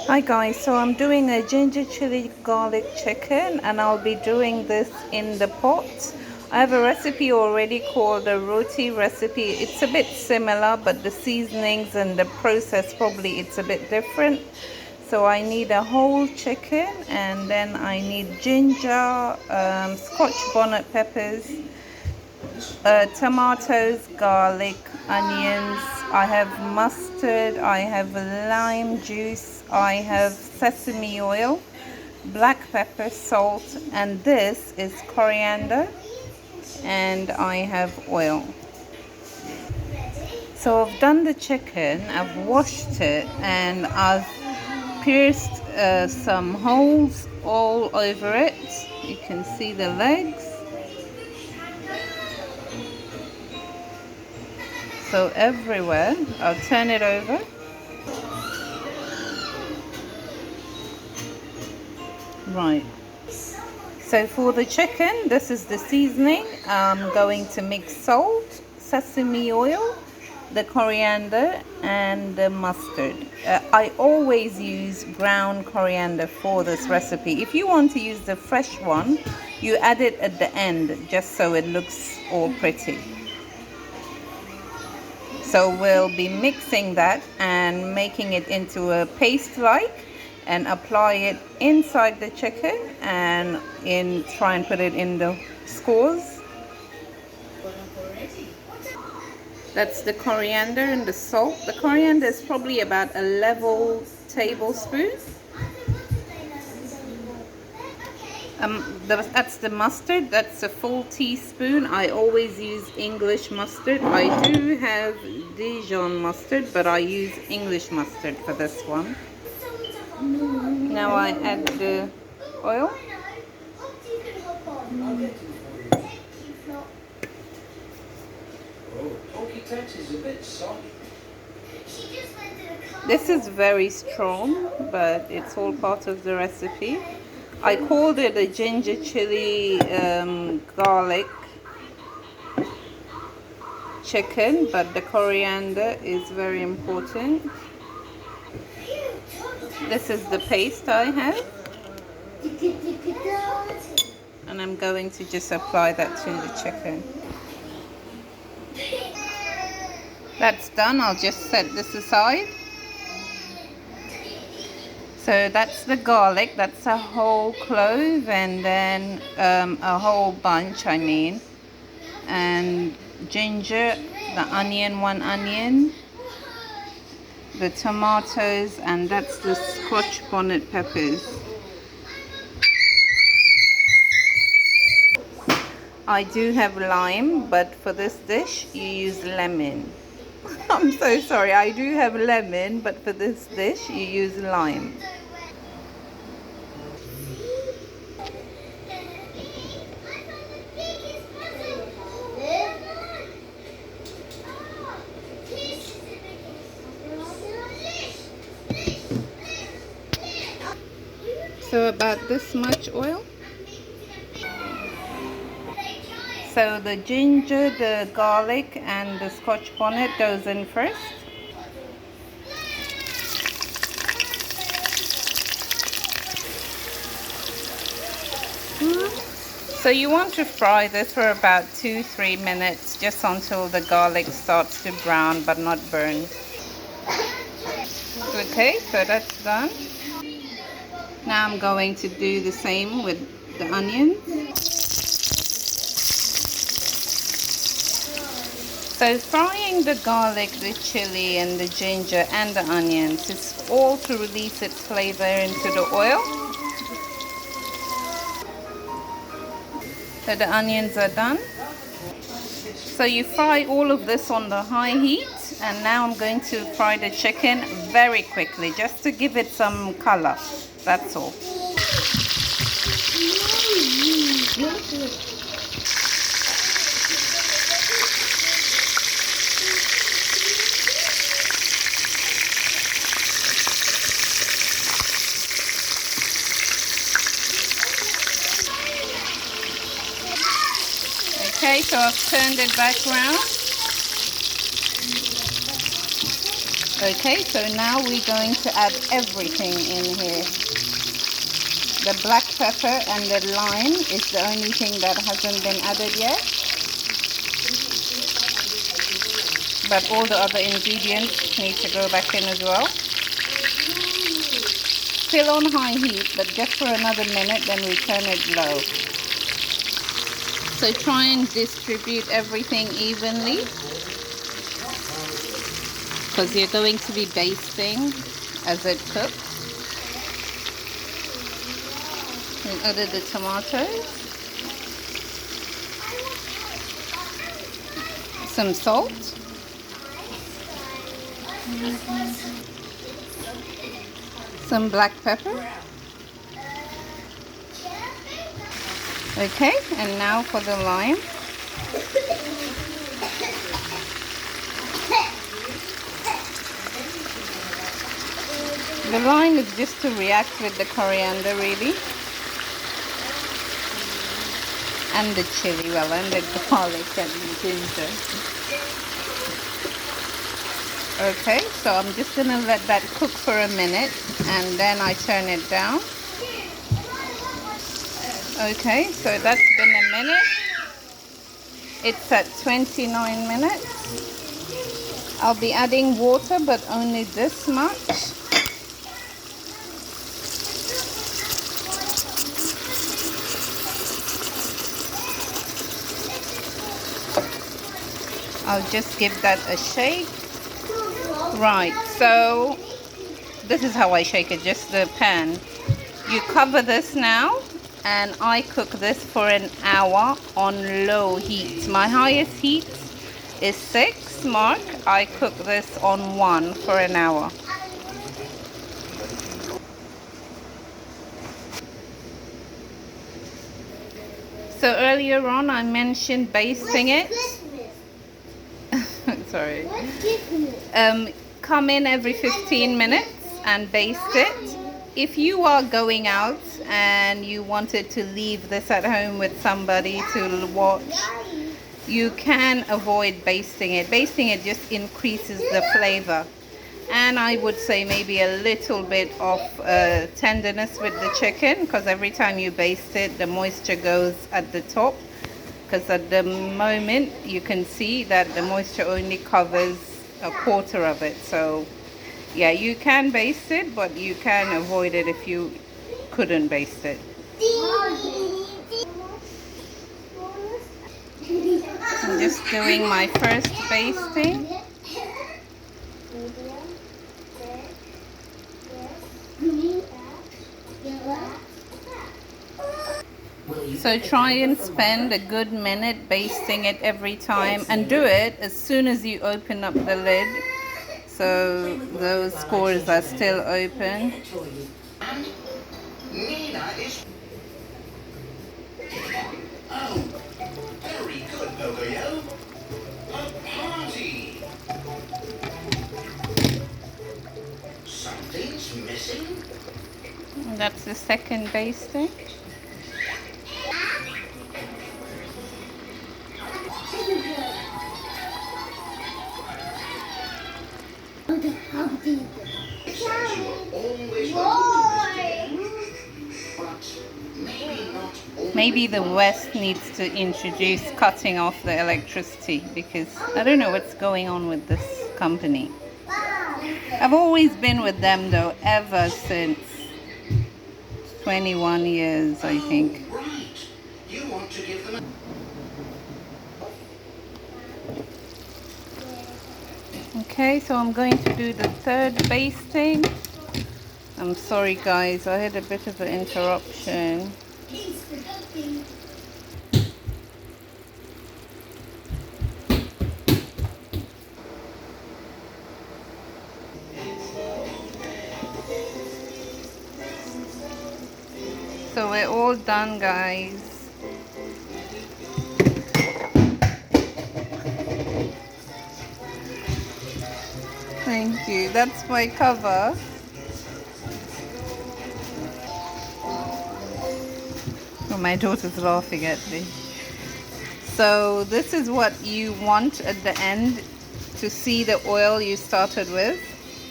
Hi guys, so I'm doing a ginger chili garlic chicken and I'll be doing this in the pot. I have a recipe already called a roti recipe. It's a bit similar, but the seasonings and the process probably it's a bit different. So I need a whole chicken and then I need ginger, Scotch bonnet peppers, tomatoes, garlic, onions. I have mustard, I have lime juice, I have sesame oil, black pepper, salt, and this is coriander, and I have oil. So I've done the chicken, I've washed it, and I've pierced some holes all over it. You can see the legs. So everywhere, I'll turn it over. Right. So for the chicken, this is the seasoning. I'm going to mix salt, sesame oil, the coriander, and the mustard. I always use ground coriander for this recipe. If you want to use the fresh one, you add it at the end just so it looks all pretty. So we'll be mixing that and making it into a paste like and apply it inside the chicken and try and put it in the skewers. That's the coriander and the salt. The coriander is probably about a level tablespoon. That's the mustard. That's a full teaspoon. I always use English mustard. I do have Dijon mustard, but I use English mustard for this one. Now I add the oil. This is very strong, but it's all part of the recipe. I called it a ginger chili garlic chicken, but the coriander is very important. This is the paste I have, and I'm going to just apply that to the chicken. That's done. I'll just set this aside. So that's the garlic, that's a whole clove, and then a whole bunch, and ginger, the onion, one onion, the tomatoes, and that's the Scotch bonnet peppers. I do have lime, but for this dish you use lemon. I'm so sorry, I do have lemon, but for this dish you use lime. So about this much oil. So the ginger, the garlic, and the Scotch bonnet goes in first. So you want to fry this for about 2-3 minutes, just until the garlic starts to brown but not burn. Okay, so that's done. Now I'm going to do the same with the onions. So frying the garlic, the chili, and the ginger and the onions is all to release its flavor into the oil. So the onions are done. So you fry all of this on the high heat, and now I'm going to fry the chicken very quickly just to give it some color. That's all. Okay, so I've turned it back around. Okay, so now we're going to add everything in here. The black pepper and the lime is the only thing that hasn't been added yet. But all the other ingredients need to go back in as well. Still on high heat, but just for another minute, then we turn it low. So try and distribute everything evenly, because you're going to be basting as it cooks. We added the tomatoes, some salt, some black pepper. Okay, and now for the lime. The lime is just to react with the coriander, really. And the chili, well, and the garlic and the ginger. Okay, so I'm just gonna let that cook for a minute and then I turn it down. Okay, so that's been a minute. It's at 29 minutes. I'll be adding water, but only this much. I'll just give that a shake. Right, so this is how I shake it, just the pan. You cover this now, and I cook this for an hour on low heat. My highest heat is 6 mark. I cook this on 1 for an hour. So earlier on I mentioned basting it. Sorry. Come in every 15 minutes and baste it. If you are going out and you wanted to leave this at home with somebody to watch, you can avoid basting it. Basting it just increases the flavor. And I would say maybe a little bit of tenderness with the chicken, because every time you baste it, the moisture goes at the top. Because at the moment you can see that the moisture only covers a quarter of it. So yeah, you can baste it, but you can avoid it if you couldn't baste it. I'm just doing my first basting. So try and spend a good minute basting it every time, and do it as soon as you open up the lid, so those cores are still open. Oh, very good, Pocoyo. A party. Something's missing. That's the second basting. Maybe the West needs to introduce cutting off the electricity, because I don't know what's going on with this company. I've always been with them though, ever since 21 years, I think. Okay, so I'm going to do the third basting. I'm sorry guys, I had a bit of an interruption. So we're all done, guys. Thank you. That's my cover. Oh, my daughter's laughing at me. So this is what you want at the end, to see the oil you started with.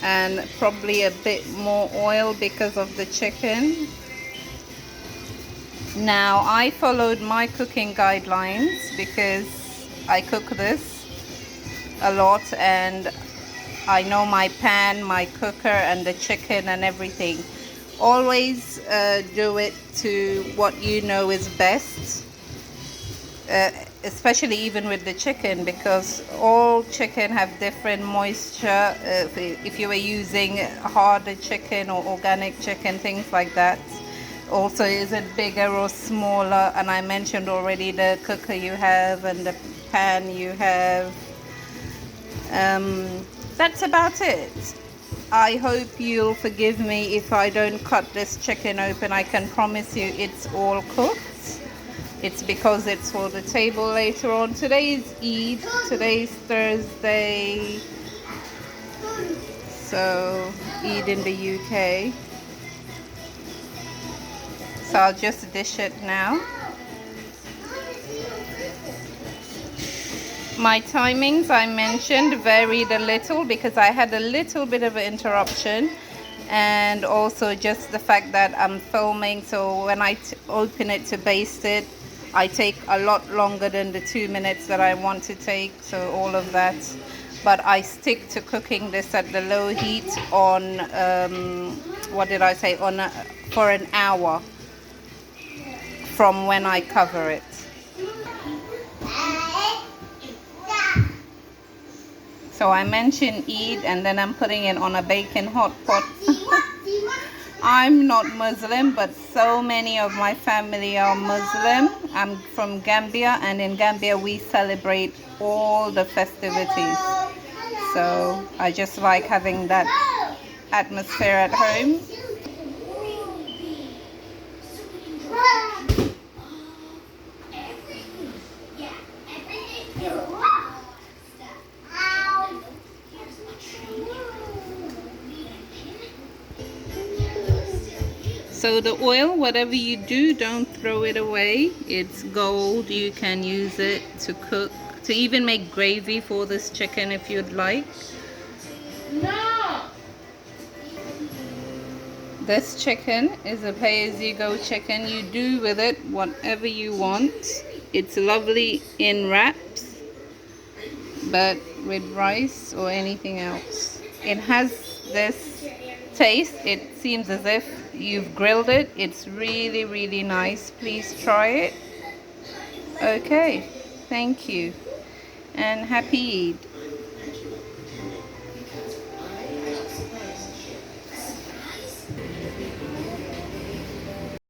and probably a bit more oil because of the chicken. Now I followed my cooking guidelines because I cook this a lot and I know my pan, my cooker and the chicken and everything. Always do it to what you know is best, especially even with the chicken, because all chicken have different moisture. If you were using harder chicken or organic chicken, things like that. Also, is it bigger or smaller? And I mentioned already the cooker you have and the pan you have. That's about it. I hope you'll forgive me if I don't cut this chicken open. I can promise you it's all cooked. It's because it's for the table later on. Today is Eid. Today's Thursday. So, Eid in the UK. So I'll just dish it now. My timings, I mentioned, varied a little because I had a little bit of an interruption, and also just the fact that I'm filming, so when I open it to baste it, I take a lot longer than the 2 minutes that I want to take, so all of that. But I stick to cooking this at the low heat on, what did I say, for an hour from when I cover it. So I mentioned Eid, and then I'm putting it on a baking hot pot. I'm not Muslim, but so many of my family are Muslim. I'm from Gambia, and in Gambia we celebrate all the festivities. So I just like having that atmosphere at home. So the oil, whatever you do, don't throw it away. It's gold. You can use it to cook, to even make gravy for this chicken if you'd like. No! This chicken is a pay-as-you-go chicken. You do with it whatever you want. It's lovely in wraps, but with rice or anything else. It has this taste. It seems as if you've grilled it. It's really, really nice. Please try it. Okay, thank you, and happy Eid.